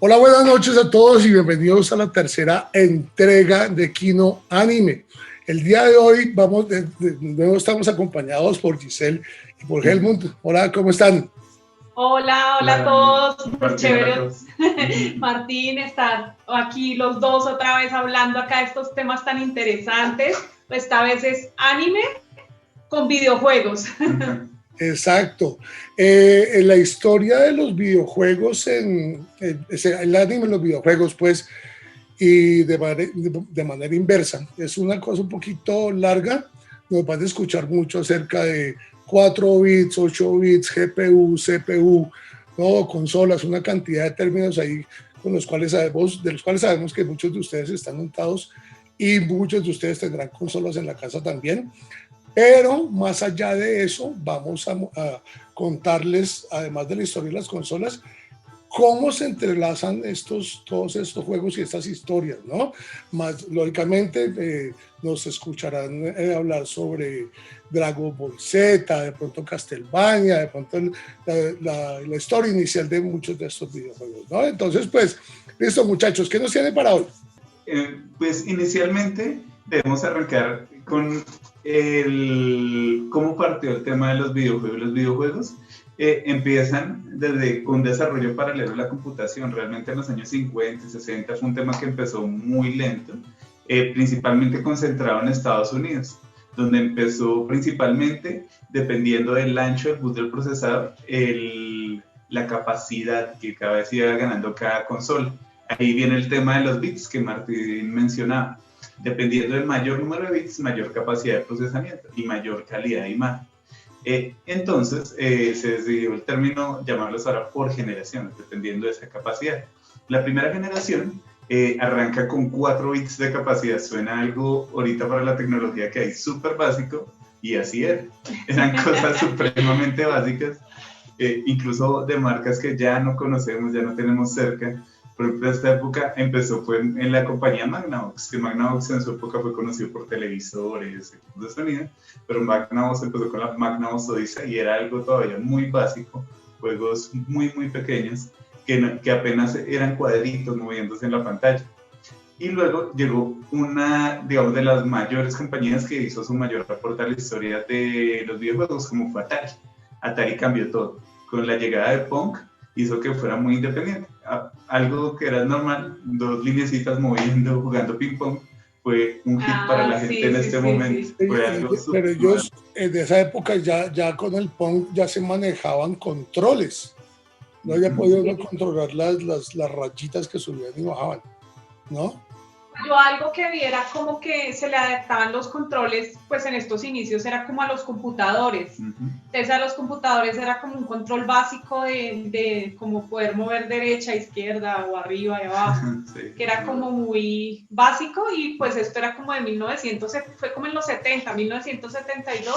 Hola, buenas noches a todos y bienvenidos a la tercera entrega de Kino Anime. El día de hoy de nuevo estamos acompañados por Giselle y por Helmut. Hola, ¿cómo están? Hola a todos. Muy chévere, Martín, estar aquí los dos otra vez hablando acá de estos temas tan interesantes. Esta vez es anime con videojuegos. Exacto. En la historia de los videojuegos, el anime en los videojuegos, pues, y de manera inversa, es una cosa un poquito larga. Nos van a escuchar mucho acerca de 4 bits, 8 bits, GPU, CPU, ¿no? Consolas, una cantidad de términos ahí de los cuales sabemos que muchos de ustedes están montados y muchos de ustedes tendrán consolas en la casa también. Pero más allá de eso, vamos a contarles, además de la historia de las consolas, cómo se entrelazan todos estos juegos y estas historias, ¿no? Más lógicamente nos escucharán hablar sobre Dragon Ball Z, de pronto Castlevania, de pronto la historia inicial de muchos de estos videojuegos, ¿no? Entonces, pues, listo, muchachos, ¿qué nos tiene para hoy? Pues inicialmente debemos arrancar con cómo partió el tema de los videojuegos. Los videojuegos empiezan desde un desarrollo paralelo a la computación. Realmente en los años 50 y 60 fue un tema que empezó muy lento, principalmente concentrado en Estados Unidos, donde empezó principalmente dependiendo del ancho del bus del procesador, la capacidad que cada vez iba ganando cada consola. Ahí viene el tema de los bits que Martín mencionaba. Dependiendo del mayor número de bits, mayor capacidad de procesamiento y mayor calidad de imagen. Entonces, se decidió el término llamarlos ahora por generaciones, dependiendo de esa capacidad. La primera generación arranca con 4 bits de capacidad. Suena algo ahorita para la tecnología que hay súper básico, y así era. Eran cosas supremamente básicas, incluso de marcas que ya no conocemos, ya no tenemos cerca. Por ejemplo, esta época fue en la compañía Magnavox, que Magnavox en su época fue conocido por televisores, equipos de sonido, pero Magnavox empezó con la Magnavox Odyssey y era algo todavía muy básico, juegos muy pequeños, que apenas eran cuadritos moviéndose en la pantalla. Y luego llegó una, digamos, de las mayores compañías que hizo su mayor aporte a la historia de los videojuegos, como fue Atari. Atari cambió todo. Con la llegada de Pong, hizo que fuera muy independiente. Algo que era normal, 2 lineecitas moviendo, jugando ping pong, fue un hit para la gente en este momento. Fue algo pero ellos de esa época ya con el Pong ya se manejaban controles. No había podido controlar las rayitas que subían y bajaban, ¿no? Yo algo que viera como que se le adaptaban los controles, pues en estos inicios era como a los computadores. Entonces a los computadores era como un control básico de como poder mover derecha, izquierda o arriba y abajo, que era como muy básico, y pues esto era como de 1900, fue como en los 70, 1972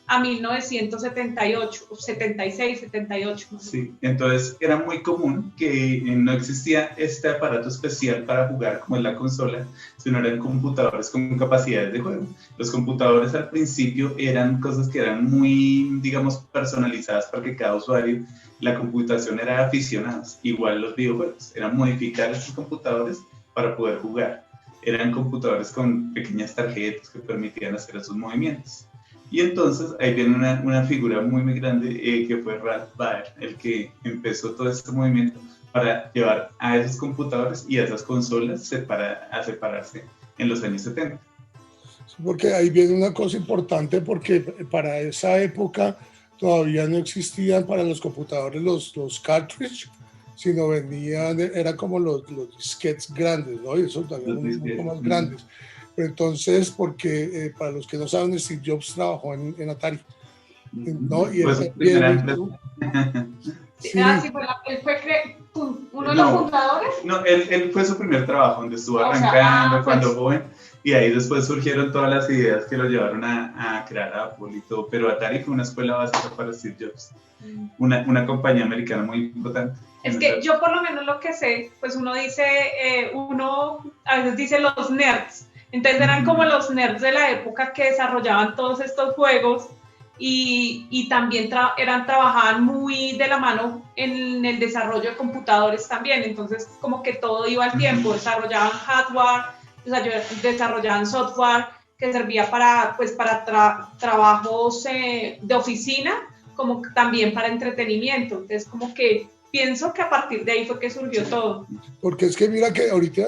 a 1978, 76, 78. ¿No? Sí, entonces era muy común que no existía este aparato especial para jugar como en la consola, sino eran computadores con capacidades de juego. Los computadores al principio eran cosas que eran muy, digamos, personalizadas para que cada usuario, la computación era de aficionados. Igual los videojuegos, eran modificar esos computadores para poder jugar. Eran computadores con pequeñas tarjetas que permitían hacer esos movimientos. Y entonces ahí viene una figura muy grande que fue Ralph Baer, el que empezó todo este movimiento para llevar a esos computadores y a esas consolas a separarse en los años 70. Porque ahí viene una cosa importante, porque para esa época todavía no existían para los computadores los cartridge, sino era como los disquetes grandes, ¿no? Y eso también un poco más grandes. Pero entonces, porque para los que no saben, Steve Jobs trabajó en Atari, ¿no? Y pues él también... Sí. Él fue uno de los fundadores. No, él fue su primer trabajo, donde estuvo arrancando cuando joven, y ahí después surgieron todas las ideas que lo llevaron a crear Apple y todo, pero Atari fue una escuela básica para Steve Jobs, una compañía americana muy importante. Es que yo por lo menos lo que sé, pues uno dice, uno a veces dice los nerds, entonces eran como los nerds de la época que desarrollaban todos estos juegos, y también trabajaban muy de la mano en el desarrollo de computadores también, entonces como que todo iba al tiempo, desarrollaban hardware, desarrollaban software que servía para, pues, para trabajos de oficina, como también para entretenimiento, entonces como que pienso que a partir de ahí fue que surgió todo. Porque es que mira que ahorita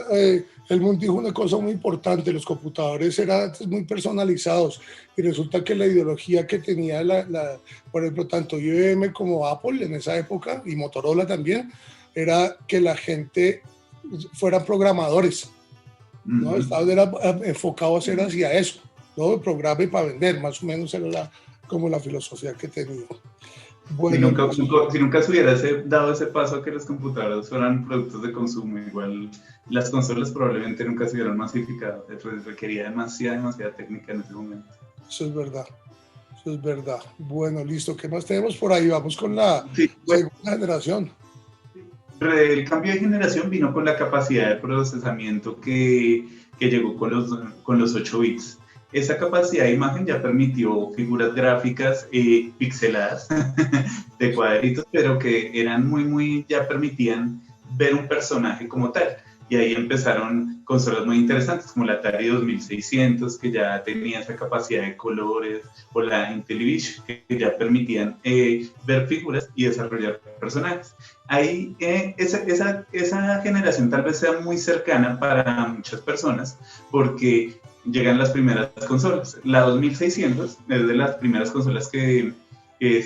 Helmut dijo una cosa muy importante, los computadores eran antes muy personalizados y resulta que la ideología que tenía, por ejemplo, tanto IBM como Apple en esa época y Motorola también, era que la gente fueran programadores, ¿no? Estaban enfocados hacia eso, ¿no? Programa y para vender, más o menos era como la filosofía que tenía. Bueno, si nunca se hubiera dado ese paso a que los computadores fueran productos de consumo, igual las consolas probablemente nunca se hubieran masificado, requería demasiada técnica en ese momento. Eso es verdad. Bueno, listo, ¿qué más tenemos por ahí? Vamos con la segunda generación. El cambio de generación vino con la capacidad de procesamiento que llegó con los 8 bits. Esa capacidad de imagen ya permitió figuras gráficas pixeladas de cuadritos, pero que eran ya permitían ver un personaje como tal. Y ahí empezaron consolas muy interesantes como la Atari 2600, que ya tenía esa capacidad de colores, o la Intellivision, que ya permitían ver figuras y desarrollar personajes. Ahí esa generación tal vez sea muy cercana para muchas personas, porque llegan las primeras consolas. La 2600 es de las primeras consolas que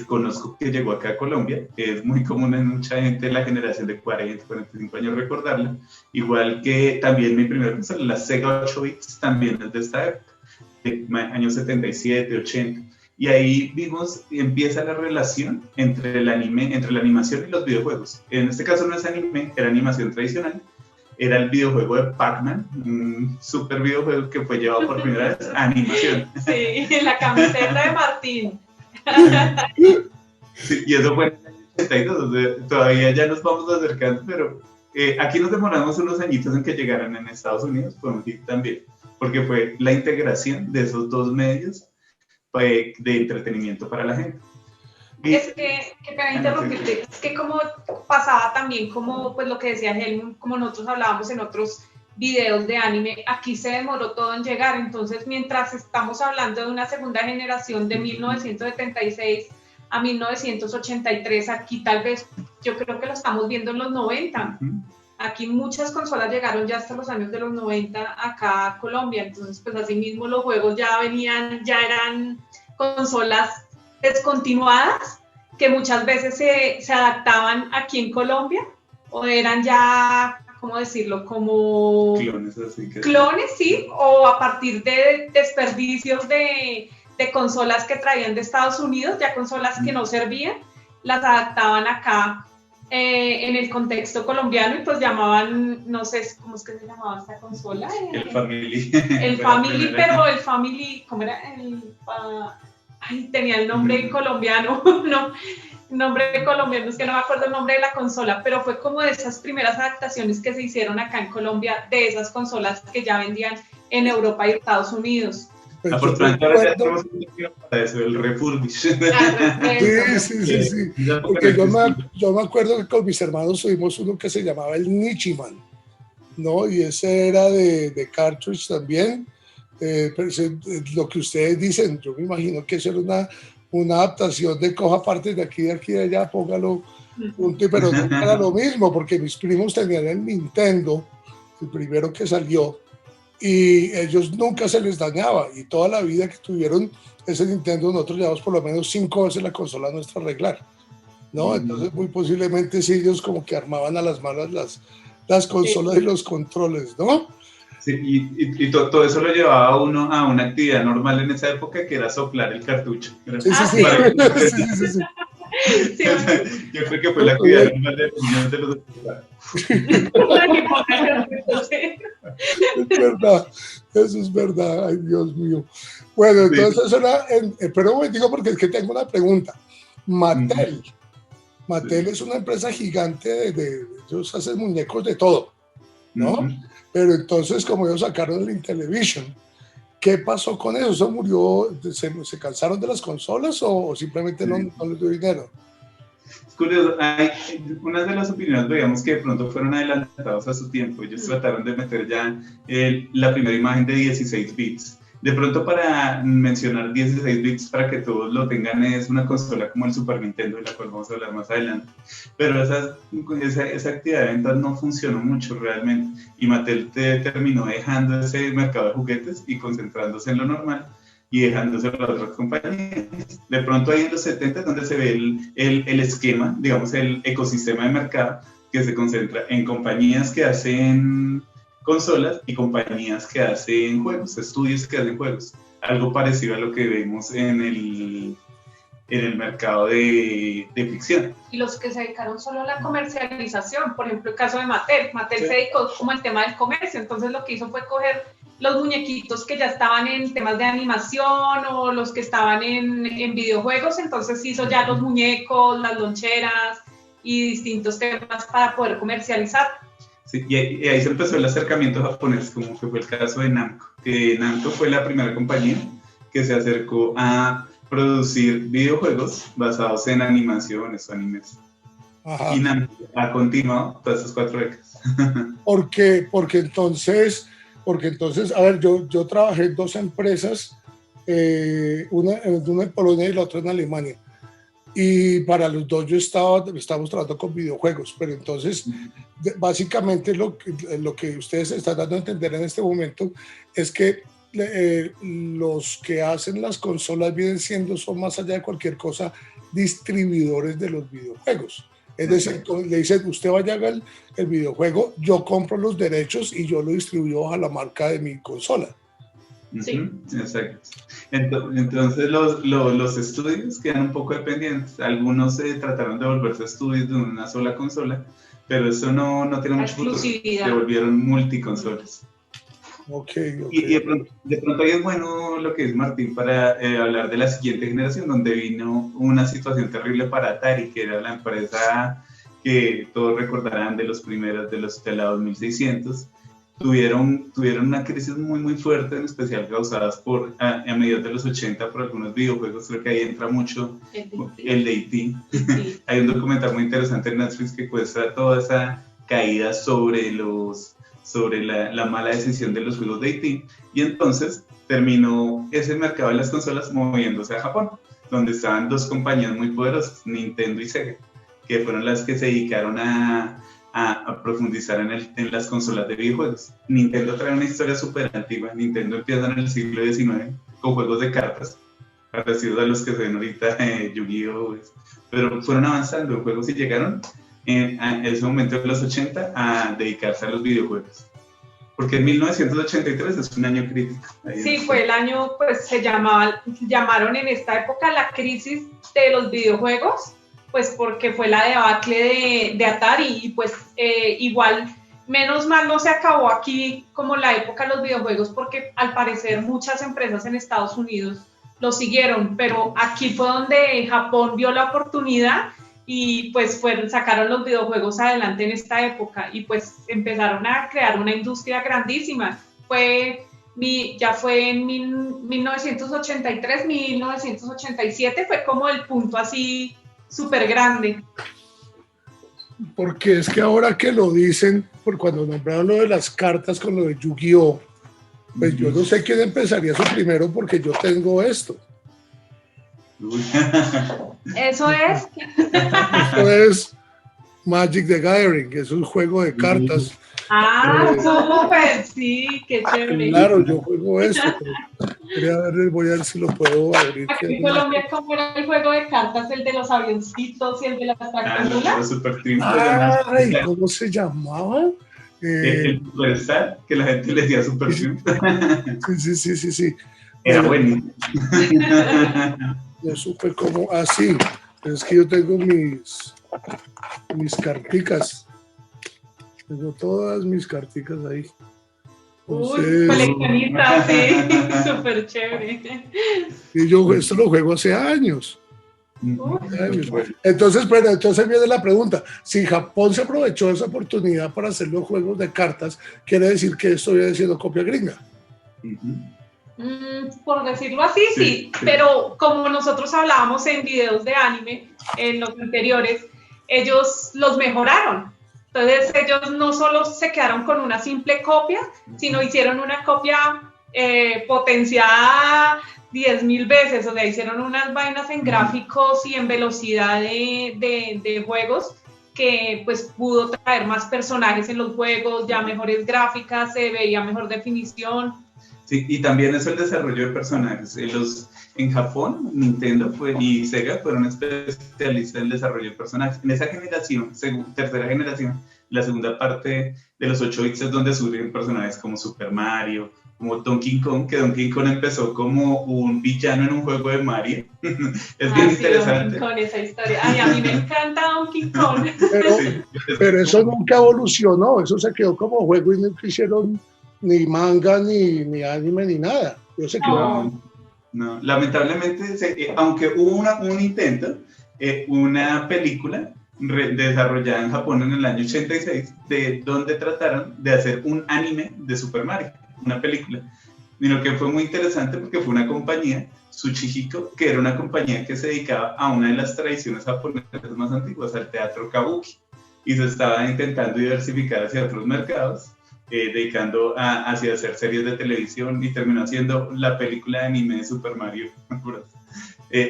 conozco que llegó acá a Colombia. Es muy común en mucha gente la generación de 40, 45 años recordarla. Igual que también mi primera consola, la Sega 8 bits, también es de esta época, de años 77, 80. Y ahí empieza la relación entre la animación y los videojuegos. En este caso no es anime, era animación tradicional. Era el videojuego de Pac-Man, un super videojuego que fue llevado por primera vez a animación. Sí, la camiseta de Martín. Sí, y eso fue en el 82, todavía ya nos vamos acercando, pero aquí nos demoramos unos añitos en que llegaran en Estados Unidos, fue un hit también, porque fue la integración de esos dos medios de entretenimiento para la gente. Es que para interrumpirte, es que como pasaba también, como pues lo que decía Helmut, como nosotros hablábamos en otros videos de anime, aquí se demoró todo en llegar, entonces mientras estamos hablando de una segunda generación de 1976 a 1983, aquí tal vez, yo creo que lo estamos viendo en los 90, aquí muchas consolas llegaron ya hasta los años de los 90 acá a Colombia, entonces pues así mismo los juegos ya eran consolas descontinuadas que muchas veces se adaptaban aquí en Colombia o eran ya, ¿cómo decirlo? Como clones, sí, o a partir de desperdicios de consolas que traían de Estados Unidos, ya consolas que no servían, las adaptaban acá en el contexto colombiano y pues llamaban, no sé, ¿cómo es que se llamaba esta consola? El Family. El Family, pero el Family, ¿cómo era? Tenía el nombre colombiano, no, nombre colombiano, es que no me acuerdo el nombre de la consola, pero fue como de esas primeras adaptaciones que se hicieron acá en Colombia de esas consolas que ya vendían en Europa y Estados Unidos. Afortunadamente ahora ya tenemos un término para eso, el refurbish. Sí. Porque yo me acuerdo que con mis hermanos tuvimos uno que se llamaba el Nichiman, ¿no? Y ese era de cartridge también. Pero lo que ustedes dicen, yo me imagino que eso era una adaptación de coja partes de aquí, de allá, póngalo punto, pero no era lo mismo, porque mis primos tenían el Nintendo, el primero que salió, y ellos nunca se les dañaba, y toda la vida que tuvieron ese Nintendo, nosotros llevamos por lo menos 5 veces la consola nuestra a arreglar, ¿no? Entonces muy posiblemente sí, ellos como que armaban a las malas las consolas y los controles, ¿no? Sí, y todo eso lo llevaba uno a una actividad normal en esa época, que era soplar el cartucho. Sí. Yo creo que fue la actividad normal de los niños de los Es verdad, eso es verdad, ay Dios mío. Bueno, entonces eso era, pero un momentico porque es que tengo una pregunta. Mattel es una empresa gigante, ellos hacen muñecos de todo, ¿no? Pero entonces como ellos sacaron el Intellivision, ¿Qué pasó con eso? ¿Eso murió? ¿Se cansaron de las consolas o simplemente no les dio dinero? Es curioso, hay unas de las opiniones veíamos que de pronto fueron adelantados a su tiempo. Ellos trataron de meter ya la primera imagen de 16 bits. De pronto, para mencionar 16 bits para que todos lo tengan, es una consola como el Super Nintendo, de la cual vamos a hablar más adelante. Pero esa actividad de ventas no funcionó mucho realmente, y Mattel terminó dejando ese mercado de juguetes y concentrándose en lo normal y dejándose a las otras compañías. De pronto ahí en los 70 es donde se ve el esquema, digamos el ecosistema de mercado, que se concentra en compañías que hacen consolas y compañías que hacen juegos, estudios que hacen juegos. Algo parecido a lo que vemos en el mercado de ficción. Y los que se dedicaron solo a la comercialización, por ejemplo el caso de Mattel. Mattel se dedicó como al tema del comercio, entonces lo que hizo fue coger los muñequitos que ya estaban en temas de animación o los que estaban en videojuegos, entonces hizo ya los muñecos, las loncheras y distintos temas para poder comercializar. Sí, y ahí se empezó el acercamiento japonés, como que fue el caso de Namco, que Namco fue la primera compañía que se acercó a producir videojuegos basados en animaciones o animes. Ajá. Y Namco ha continuado todas esas 4 décadas. Porque entonces, a ver, yo trabajé en 2 empresas, una en Polonia y la otra en Alemania. Y para los 2 estábamos trabajando con videojuegos, pero entonces básicamente lo que ustedes están dando a entender en este momento es que los que hacen las consolas son más allá de cualquier cosa, distribuidores de los videojuegos. Es decir, le dicen, usted vaya a hacer el videojuego, yo compro los derechos y yo lo distribuyo a la marca de mi consola. Sí. Exacto. Entonces los estudios quedan un poco dependientes. Algunos trataron de volverse estudios de una sola consola, pero eso no tiene mucho futuro. Se volvieron multiconsolas. Okay. Y de pronto ahí es bueno lo que dice Martín para hablar de la siguiente generación, donde vino una situación terrible para Atari, que era la empresa que todos recordarán de los primeros, de la 2600. Tuvieron una crisis muy muy fuerte, en especial causadas a mediados de los 80 por algunos videojuegos. Creo que ahí entra mucho el de E.T. Hay un documental muy interesante en Netflix que muestra toda esa caída sobre la mala decisión de los juegos de E.T. Y entonces terminó ese mercado de las consolas moviéndose a Japón, donde estaban 2 compañías muy poderosas, Nintendo y Sega, que fueron las que se dedicaron a profundizar en las consolas de videojuegos. Nintendo trae una historia súper antigua. Nintendo empieza en el siglo XIX con juegos de cartas, parecidos a los que se ven ahorita, Yu-Gi-Oh! Pero fueron avanzando en juegos y llegaron en ese momento de los 80 a dedicarse a los videojuegos. Porque en 1983 es un año crítico. Sí, fue el año, pues llamaron en esta época la crisis de los videojuegos, pues porque fue la debacle de Atari y pues igual, menos mal no se acabó aquí como la época de los videojuegos, porque al parecer muchas empresas en Estados Unidos lo siguieron, pero aquí fue donde Japón vio la oportunidad y pues sacaron los videojuegos adelante en esta época y pues empezaron a crear una industria grandísima. Ya fue en 1983, 1987 fue como el punto así súper grande. Porque es que ahora que lo dicen, por cuando nombraron lo de las cartas con lo de Yu-Gi-Oh, pues yo no sé quién empezaría eso primero porque yo tengo esto. Eso es. Eso es Magic the Gathering, que es un juego de cartas. Súper, sí, qué chévere. Claro, yo juego esto. Voy a ver si lo puedo abrir. Aquí en Colombia, ¿cómo era el juego de cartas? El de los avioncitos y el de las tractomulas. Ay, ¿cómo se llamaba? El Superstar, que la gente le decía Super Stream. Sí. Era buenísimo. No supe cómo. Sí, pero es que yo tengo mis carticas. Tengo todas mis carticas ahí. Entonces, coleccionista, sí, súper chévere. Y yo esto lo juego hace años. Entonces viene la pregunta, si Japón se aprovechó de esa oportunidad para hacer los juegos de cartas, ¿quiere decir que esto viene siendo copia gringa? Por decirlo así, sí, pero como nosotros hablábamos en videos de anime, en los anteriores, ellos los mejoraron. Entonces ellos no solo se quedaron con una simple copia, sino hicieron una copia potenciada 10.000 veces, o sea, hicieron unas vainas en gráficos y en velocidad de juegos que pues pudo traer más personajes en los juegos, ya mejores gráficas, se veía mejor definición. Sí, y también eso el desarrollo de personajes. En Japón, Nintendo y Sega fueron especialistas en el desarrollo de personajes. En esa generación, tercera generación, la segunda parte de los 8 bits es donde surgen personajes como Super Mario, como Donkey Kong, que Donkey Kong empezó como un villano en un juego de Mario. Es bien interesante. Donkey Kong, esa historia. Ay, a mí me encanta Donkey Kong. Pero eso nunca evolucionó, eso se quedó como juego y no hicieron ni manga, ni anime, ni nada. Yo sé que no, lamentablemente, aunque hubo un intento, una película desarrollada en Japón en el año 86, donde trataron de hacer un anime de Super Mario, una película. Y lo que fue muy interesante porque fue una compañía, Tsuchihiko, que era una compañía que se dedicaba a una de las tradiciones japonesas más antiguas, al teatro kabuki, y se estaba intentando diversificar hacia otros mercados, dedicando hacia hacer series de televisión, y terminó haciendo la película de anime de Super Mario.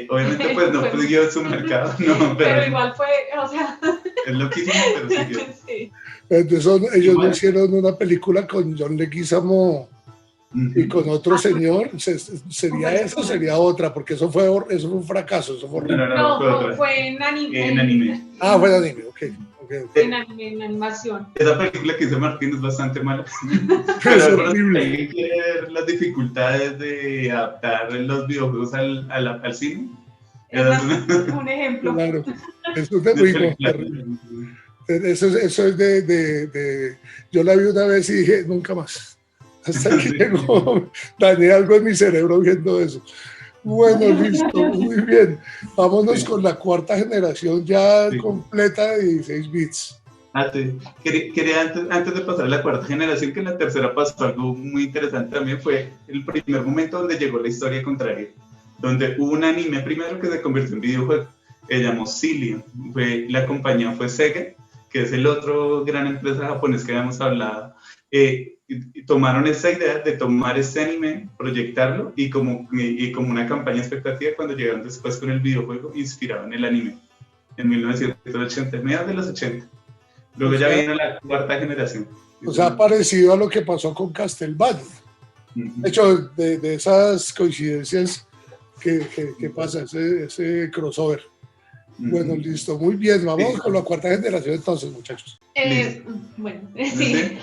Obviamente pues no siguió su mercado, no, pero igual fue, o sea... Es loquísimo, pero siguió. Sí. Entonces ellos no hicieron una película con John Leguizamo y con otro señor, sería eso, sería otra, porque eso fue un fracaso, eso fue horrible. No, fue en anime. En anime. Fue en anime, ok. En anime, en animación. Esa película que hizo Martín es bastante mala. Es horrible. Hay que ver las dificultades de adaptar los videojuegos al cine. Un ejemplo. Claro, eso es de muy terrible. Eso es de... Yo la vi una vez y dije, nunca más. Hasta que llegó, dañé algo en mi cerebro viendo eso. Bueno, listo, muy bien. Vámonos con la cuarta generación ya completa de 16 bits. Quería antes de pasar a la cuarta generación, que en la tercera pasó algo muy interesante también, fue el primer momento donde llegó la historia contraria, donde hubo un anime primero que se convirtió en videojuego, se llamó Cillian, la compañía fue Sega, que es el otro gran empresa japonés que habíamos hablado. Y tomaron esa idea de tomar este anime, proyectarlo y como una campaña expectativa, cuando llegaron después con el videojuego, inspirado en el anime, en 1980, mediados de los 80. Luego ya vino la cuarta generación. O sea, parecido a lo que pasó con Castlevania. De hecho, de esas coincidencias que pasa, ese crossover. Bueno, listo, muy bien, vamos con la cuarta generación entonces, muchachos. Bueno, sí.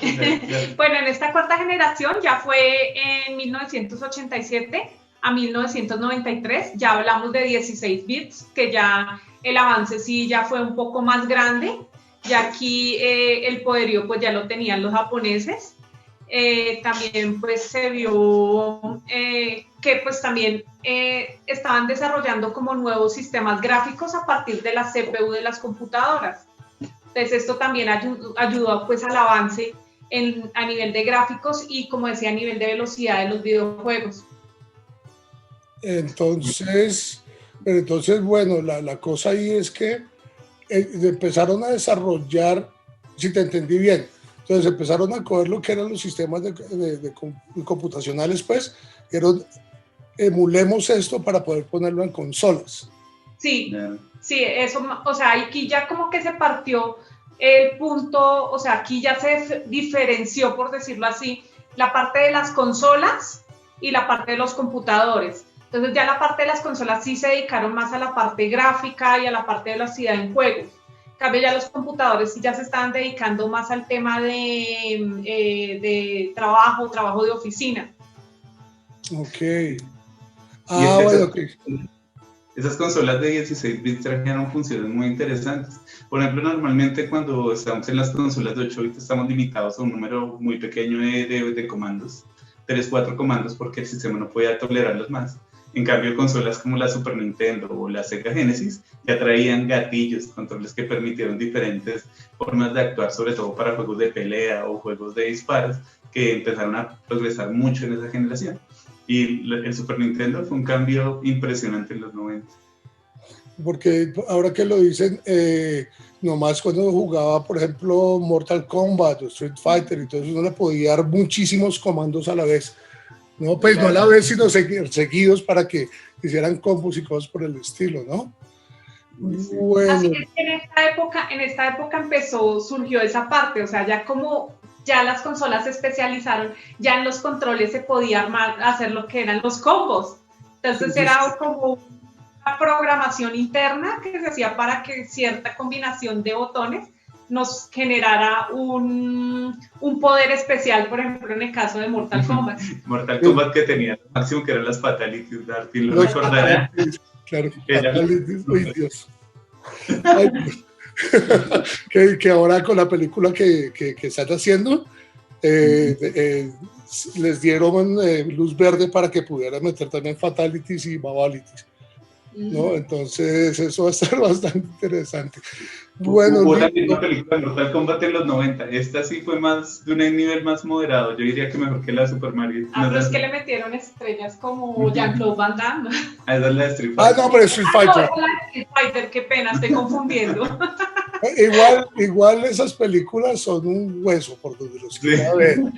Bueno, en esta cuarta generación ya fue en 1987 a 1993, ya hablamos de 16 bits, que ya el avance sí ya fue un poco más grande, ya aquí el poderío pues ya lo tenían los japoneses. También pues se vio que pues también estaban desarrollando como nuevos sistemas gráficos a partir de la CPU de las computadoras. Entonces esto también ayudó pues al avance a nivel de gráficos y, como decía, a nivel de velocidad de los videojuegos. Entonces bueno, la cosa ahí es que empezaron a desarrollar, si te entendí bien, entonces empezaron a coger lo que eran los sistemas computacionales, pues, emulemos esto para poder ponerlo en consolas. Sí, sí, eso, o sea, aquí ya como que se partió el punto, o sea, aquí ya se diferenció, por decirlo así, la parte de las consolas y la parte de los computadores. Entonces ya la parte de las consolas sí se dedicaron más a la parte gráfica y a la parte de velocidad en juegos. En cambio ya los computadores sí ya se estaban dedicando más al tema de trabajo de oficina. Ok. Bueno, ok. Esas consolas de 16 bits trajeron funciones muy interesantes. Por ejemplo, normalmente cuando estamos en las consolas de 8 bits estamos limitados a un número muy pequeño de comandos, 3, 4 comandos, porque el sistema no podía tolerarlos más. En cambio, consolas como la Super Nintendo o la Sega Genesis ya traían gatillos, controles que permitieron diferentes formas de actuar, sobre todo para juegos de pelea o juegos de disparos, que empezaron a progresar mucho en esa generación. Y el Super Nintendo fue un cambio impresionante en los 90. Porque ahora que lo dicen, nomás cuando jugaba, por ejemplo, Mortal Kombat o Street Fighter, y todo eso, uno le podía dar muchísimos comandos a la vez. No, pues no a la vez, sino seguidos para que hicieran combos y cosas por el estilo, ¿no? Sí. Bueno. Así es que en esta época surgió esa parte, o sea, ya como ya las consolas se especializaron, ya en los controles se podía hacer lo que eran los combos. Entonces era como una programación interna que se hacía para que cierta combinación de botones nos generara un poder especial, por ejemplo, en el caso de Mortal Kombat. Mortal Kombat que tenía lo máximo que eran las fatalities, Darty lo recordará. Claro, fatalities, uy Dios. Ay, que ahora con la película que están haciendo, les dieron luz verde para que pudieran meter también fatalities y babalities, ¿no? Entonces eso va a estar bastante interesante. Bueno, hubo también una película de Mortal Kombat en los 90. Esta sí fue más de un nivel más moderado. Yo diría que mejor que la de Super Mario. Pero es que le metieron estrellas como Jean-Claude Van Damme. Esa es la de Street Fighter. No, pero Street Fighter. No, la de Street Fighter, qué pena, estoy confundiendo. Igual esas películas son un hueso por donde los quiera ver. No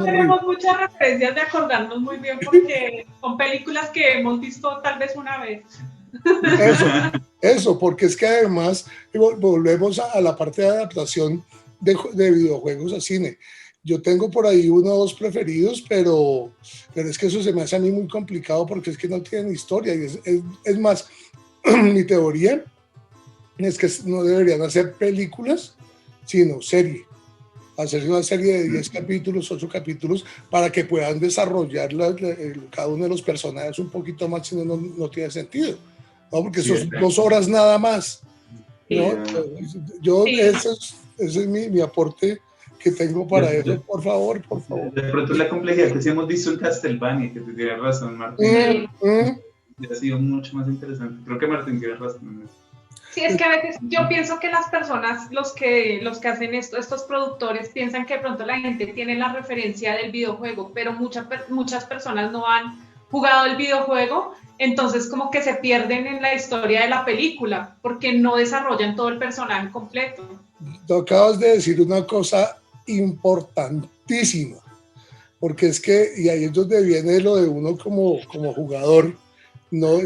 tenemos muchas referencias de acordarnos muy bien porque son películas que hemos visto tal vez una vez. Eso, porque es que además volvemos a la parte de adaptación de videojuegos a cine. Yo tengo por ahí uno o dos preferidos, pero es que eso se me hace a mí muy complicado porque es que no tienen historia. Y es más, mi teoría es que no deberían hacer películas, sino serie. Hacer una serie de 10 capítulos, 8 capítulos, para que puedan desarrollar cada uno de los personajes un poquito más, si no tiene sentido, ¿no? Porque sí, son 2 horas nada más, ¿no? Sí. Ese es mi aporte que tengo para eso, por favor. De pronto la complejidad que sí hemos visto en Castlevania, que te tienes razón, Martín, ha sido mucho más interesante. Creo que Martín tiene razón en eso. Sí, es que a veces yo pienso que las personas, los que hacen esto, estos productores, piensan que de pronto la gente tiene la referencia del videojuego, pero muchas personas no han jugado el videojuego, entonces como que se pierden en la historia de la película, porque no desarrollan todo el personaje completo. Tú acabas de decir una cosa importantísima, porque es que, y ahí es donde viene lo de uno como jugador, no,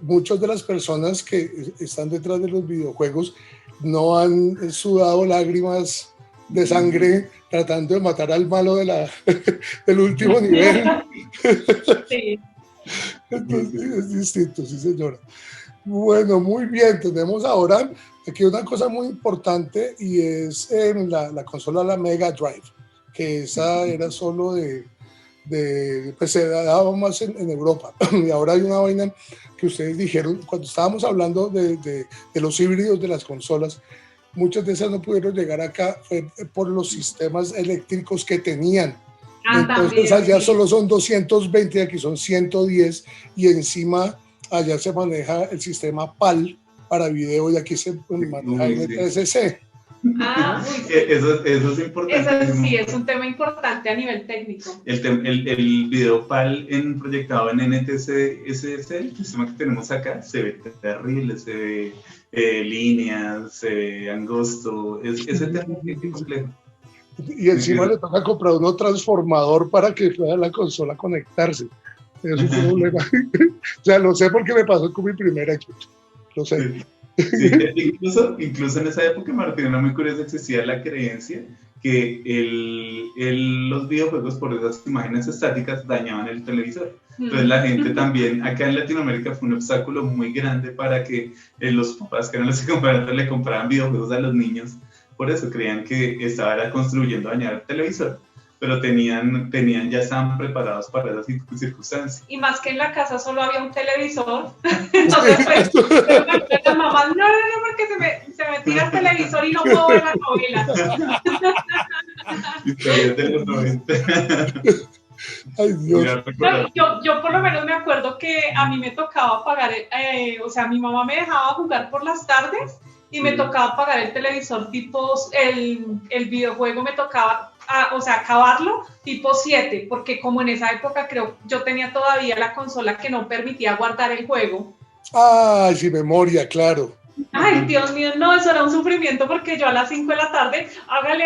muchas de las personas que están detrás de los videojuegos no han sudado lágrimas de sangre tratando de matar al malo del último nivel. Sí. Entonces, es distinto, sí señora. Bueno, muy bien, tenemos ahora aquí una cosa muy importante y es la consola, la Mega Drive, que esa era solo pues se daba más en Europa. Y ahora hay una vaina que ustedes dijeron, cuando estábamos hablando de los híbridos de las consolas, muchas de esas no pudieron llegar acá, fue por los sistemas eléctricos que tenían. Entonces también, allá solo son 220, aquí son 110, y encima allá se maneja el sistema PAL para video y aquí se maneja NTSC. Eso es importante. Eso sí, es un tema importante a nivel técnico. El video PAL proyectado en NTSC, el sistema que tenemos acá, se ve terrible, se ve líneas, se ve angosto, ese tema es complejo. Y encima le toca comprar uno transformador para que pueda la consola conectarse. Es un problema. O sea, lo sé porque me pasó con mi primera Xbox. Lo sé. Sí, incluso en esa época, Martín, era muy curioso, existía la creencia que los videojuegos por esas imágenes estáticas dañaban el televisor. Entonces la gente también, acá en Latinoamérica fue un obstáculo muy grande para que los papás que eran los que le compraban videojuegos a los niños. Por eso creían que estaba construyendo dañar el televisor, pero ya estaban preparados para esas circunstancias. Y más que en la casa solo había un televisor, entonces pues las mamás, no, porque se me tira el televisor y no puedo ver la novela. Historias de los 90. Ay, Dios. Yo por lo menos me acuerdo que a mí me tocaba pagar, o sea, mi mamá me dejaba jugar por las tardes y me tocaba pagar el televisor tipo, el videojuego me tocaba o sea, acabarlo tipo 7, porque como en esa época creo yo tenía todavía la consola que no permitía guardar el juego. Ay, sí, memoria, claro. Ay, Dios mío, no, eso era un sufrimiento porque yo a las 5 de la tarde, hágale,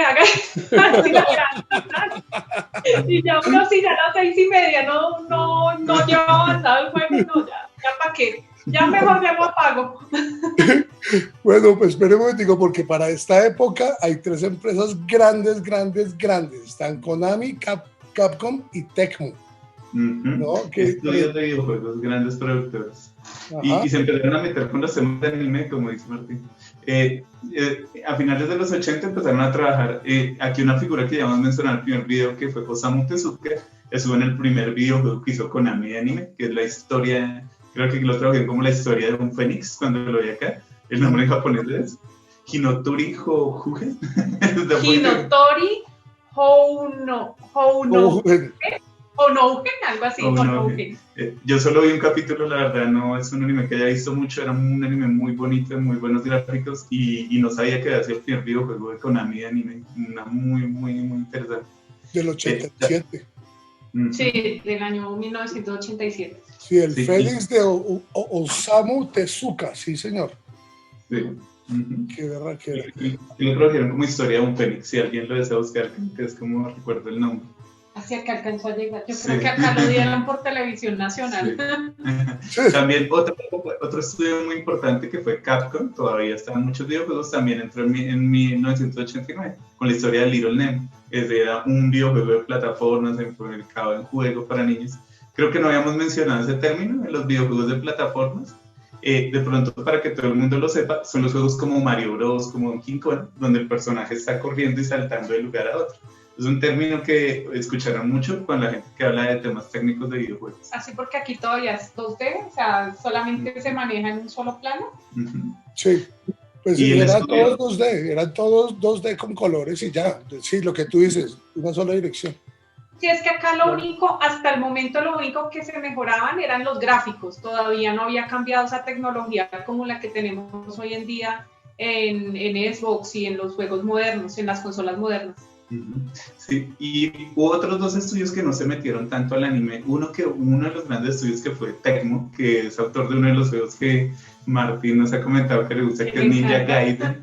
y ya uno sí, ya a las 6:30 no llevaba avanzado el juego, no, ya para qué, ya mejor ya lo apago. Bueno, pues espere un momentico, porque para esta época hay 3 empresas grandes. Están Konami, Capcom y Tecmo. ¿No? Estudios de videojuegos, grandes productores. Y se empezaron a meter con los temas de anime, como dice Martín. A finales de los 80 empezaron a trabajar. Aquí una figura que ya hemos mencionado en el primer video, que fue Osamu Tezuka, estuvo en el primer videojuego que hizo Konami de anime, que es la historia, creo que lo tradujeron como la historia de un fénix cuando lo vi acá. El nombre en japonés es Hinotori Hougen. Hinotori Hougen, algo así. Yo solo vi un capítulo, la verdad no es un anime que haya visto mucho, era un anime muy bonito, muy buenos gráficos y no sabía que había sido el primer videojuego de Konami de anime, una muy interesante. Del 87. Sí, del año 1987. Sí, el Fénix de Osamu Tezuka, sí señor. Sí. Qué verdad que y lo trajeron como historia de un fénix, si alguien lo desea buscar, que es como recuerdo el nombre. Hacia que alcanzó a llegar. Yo creo que acá lo dieron por Televisión Nacional. Sí. También otro estudio muy importante que fue Capcom, todavía están muchos videojuegos, también entró en 1989 con la historia de Little Nemo. Era un videojuego de plataformas enfocado en juego para niños. Creo que no habíamos mencionado ese término en los videojuegos de plataformas. De pronto, para que todo el mundo lo sepa, son los juegos como Mario Bros, como Donkey Kong, donde el personaje está corriendo y saltando de lugar a otro. Es un término que escucharán mucho con la gente que habla de temas técnicos de videojuegos. Así porque aquí todavía es 2D, o sea, solamente se maneja en un solo plano. Sí, pues eran todos 2D con colores y ya. Sí, lo que tú dices, una sola dirección. Sí, es que acá hasta el momento lo único que se mejoraban eran los gráficos. Todavía no había cambiado esa tecnología como la que tenemos hoy en día en Xbox y en los juegos modernos, en las consolas modernas. Sí, y hubo otros 2 estudios que no se metieron tanto al anime. Uno de los grandes estudios que fue Tecmo, que es autor de uno de los juegos que Martín nos ha comentado que le gusta, que es Ninja Gaiden.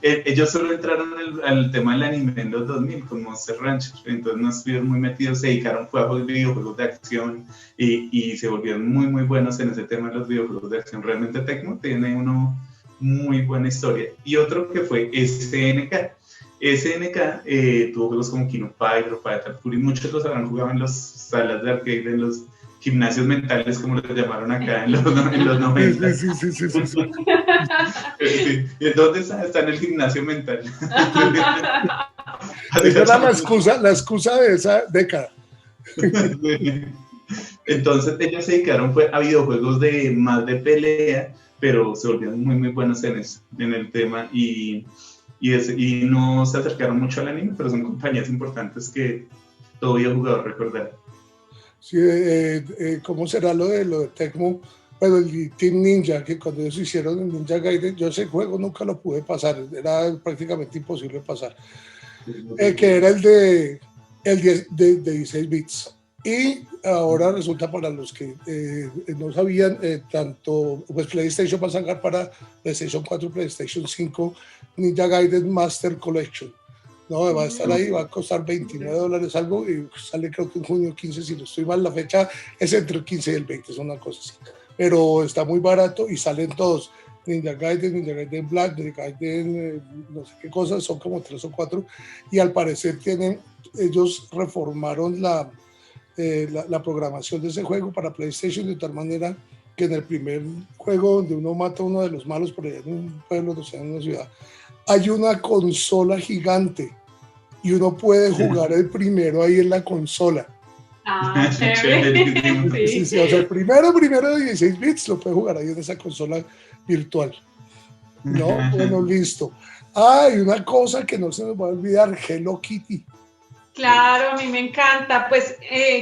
Ellos solo entraron al tema del anime en los 2000 con Monster Rancher, entonces no estuvieron muy metidos, se dedicaron a videojuegos de acción y se volvieron muy buenos en ese tema de los videojuegos de acción. Realmente Tecmo tiene uno muy buena historia. Y otro que fue SNK. SNK tuvo juegos como King of Fighters, Fatal Fury, muchos los habrán jugado en las salas de arcade, en los gimnasios mentales, como los llamaron acá en los 90. Sí. ¿Dónde está? Está en el gimnasio mental. Esa era la excusa de esa década. Entonces ellos se dedicaron a videojuegos más de pelea, pero se volvieron muy buenos en el tema y no se acercaron mucho al anime, pero son compañías importantes que todo videojugador recordará. Sí, ¿cómo será lo de Tecmo? Bueno, el Team Ninja, que cuando ellos hicieron el Ninja Gaiden, yo ese juego nunca lo pude pasar, era prácticamente imposible pasar, que era el de 16 bits. Y ahora resulta, para los que no sabían, tanto pues PlayStation va a sacar para PlayStation 4, PlayStation 5, Ninja Gaiden Master Collection. No, va a estar ahí, va a costar $29 algo y sale creo que en junio 15, si no estoy mal, la fecha es entre el 15 y el 20, es una cosa así. Pero está muy barato y salen todos. Ninja Gaiden Black, Ninja Gaiden no sé qué cosas, son como 3 o 4 y al parecer ellos reformaron la programación de ese juego para PlayStation de tal manera que en el primer juego donde uno mata a uno de los malos por allá en un pueblo, o sea, en una ciudad, hay una consola gigante y uno puede jugar el primero ahí en la consola. Ah, chévere. Sí, o sea, el primero de 16 bits lo puede jugar ahí en esa consola virtual. No, bueno, listo. Y una cosa que no se nos va a olvidar, Hello Kitty. Claro, a mí me encanta. Pues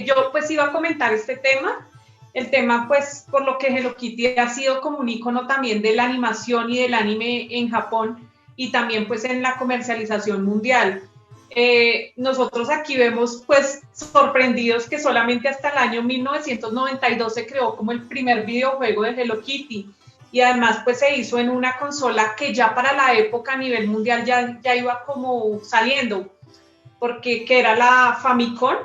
yo pues iba a comentar este tema. El tema, pues, por lo que Hello Kitty ha sido como un icono también de la animación y del anime en Japón y también pues en la comercialización mundial. nosotros aquí vemos pues sorprendidos que solamente hasta el año 1992 se creó como el primer videojuego de Hello Kitty, y además pues se hizo en una consola que ya para la época a nivel mundial ya iba como saliendo, porque que era la Famicom,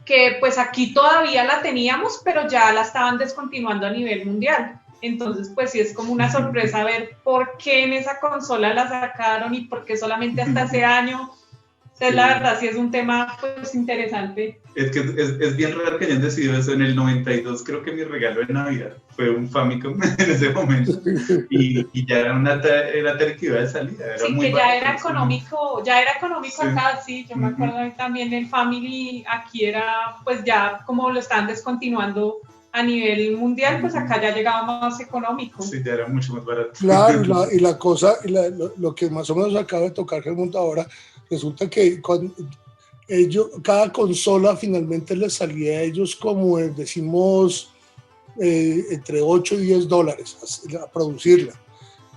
que pues aquí todavía la teníamos, pero ya la estaban descontinuando a nivel mundial. Entonces, pues sí es como una sorpresa ver por qué en esa consola la sacaron y por qué solamente hasta ese año. Entonces, la verdad sí es un tema pues interesante. Es que es bien raro que hayan decidido eso. En el 92 creo que mi regalo de Navidad fue un Famicom en ese momento. Y ya era una tele que iba de salida. Era sí, muy que barato, ya era económico sí. Acá, sí. Yo me acuerdo también el Family, aquí era pues ya como lo están descontinuando a nivel mundial, pues acá ya llegaba más económico. Sí, ya era mucho más barato. Claro, y la cosa, lo que más o menos acaba de tocar Helmut ahora, resulta que cada consola finalmente les salía a ellos como decimos entre 8 y 10 dólares a producirla.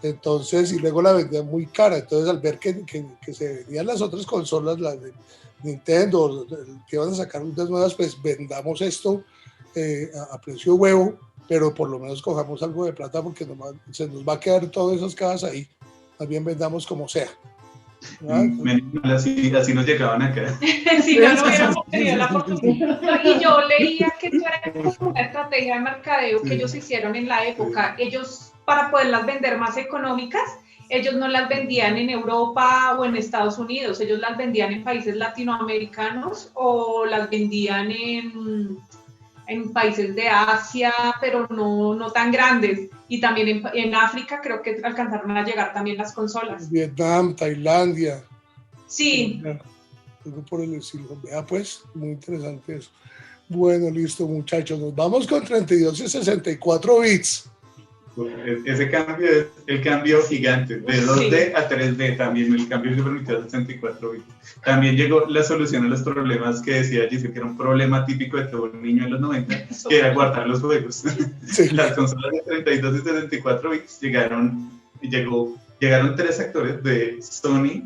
Entonces, y luego la vendían muy cara. Entonces, al ver que se vendían las otras consolas, las de Nintendo, que iban a sacar unas nuevas, pues vendamos esto a precio huevo, pero por lo menos cojamos algo de plata porque se nos va a quedar todas esas cajas ahí. Más bien vendamos como sea. Así nos llegaban acá. Si no hubiéramos tenido la oportunidad. Y yo leía que eso era como una estrategia de mercadeo que ellos hicieron en la época. Ellos, para poderlas vender más económicas, ellos no las vendían en Europa o en Estados Unidos, ellos las vendían en países latinoamericanos o las vendían en países de Asia, pero no tan grandes. Y también en África creo que alcanzaron a llegar también las consolas. Vietnam, Tailandia. Sí. Algo por el estilo. Vea pues, muy interesante eso. Bueno, listo muchachos, nos vamos con 32 y 64 bits. Ese cambio es el cambio gigante, de 2D a 3D también, el cambio que permitió 64 bits. También llegó la solución a los problemas que decía Giselle, que era un problema típico de todo un niño en los 90, que era guardar los juegos. Sí. Las consolas de 32 y 64 bits llegaron 3 actores de Sony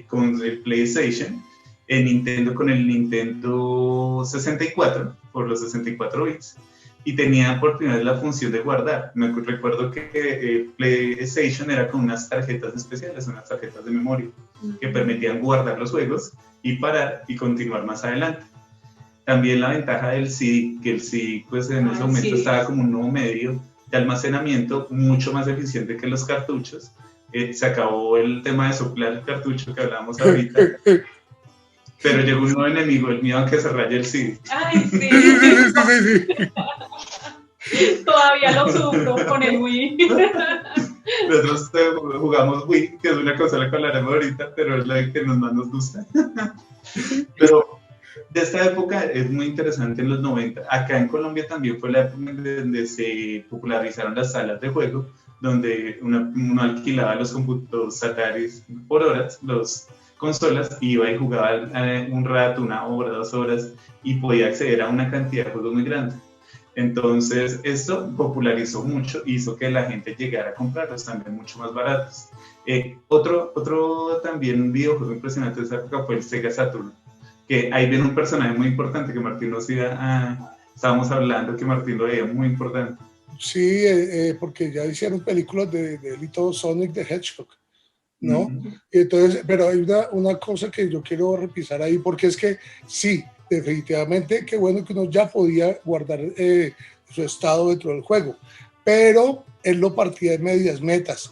con el PlayStation, Nintendo con el Nintendo 64, por los 64 bits. Y tenía por primera vez la función de guardar. Me recuerdo que PlayStation era con unas tarjetas especiales, unas tarjetas de memoria, que permitían guardar los juegos y parar y continuar más adelante. También la ventaja del CD, que el CD pues en ese momento estaba como un nuevo medio de almacenamiento mucho más eficiente que los cartuchos. Se acabó el tema de soplar el cartucho que hablábamos ahorita. Pero llegó un nuevo enemigo, el miedo a que se raye el CD. Ay, sí. Todavía lo sufro con el Wii. Nosotros jugamos Wii, que es una consola que hablaremos ahorita, pero es la que más nos gusta. Pero de esta época es muy interesante en los 90. Acá en Colombia también fue la época donde se popularizaron las salas de juego, donde uno alquilaba los computadores Ataris por horas, los consolas, iba y jugaba un rato, 1 hora, 2 horas, y podía acceder a una cantidad de juegos muy grande. Entonces, esto popularizó mucho, hizo que la gente llegara a comprarlos también mucho más baratos. Otro también videojuego impresionante de esa época fue el Sega Saturn, que ahí viene un personaje muy importante que Martín nos estábamos hablando, que Martín lo veía muy importante. Sí, porque ya hicieron películas de él y todo, Sonic the Hedgehog, ¿no? Y entonces, pero hay una cosa que yo quiero repisar ahí, porque es que sí, definitivamente qué bueno que uno ya podía guardar su estado dentro del juego, pero él lo partía de medias metas,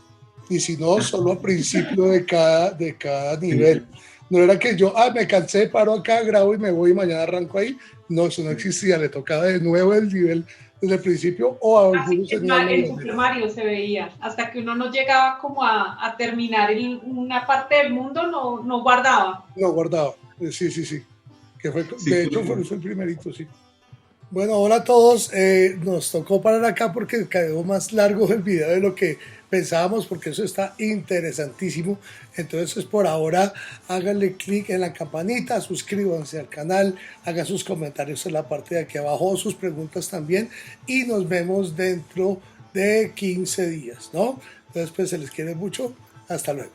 y si no, solo al principio de cada nivel. No era que yo, me cansé, paro acá, grabo y me voy y mañana arranco ahí. No, eso no existía, le tocaba de nuevo el nivel desde el principio o a algunos el Super Mario se veía, hasta que uno no llegaba como a terminar una parte del mundo, no guardaba. No guardaba, sí. Que fue, de hecho fue el primerito, sí. Bueno, hola a todos, nos tocó parar acá porque quedó más largo el video de lo que pensábamos, porque eso está interesantísimo. Entonces, por ahora, háganle clic en la campanita, suscríbanse al canal, hagan sus comentarios en la parte de aquí abajo, sus preguntas también, y nos vemos dentro de 15 días, ¿no? Entonces, pues se les quiere mucho, hasta luego.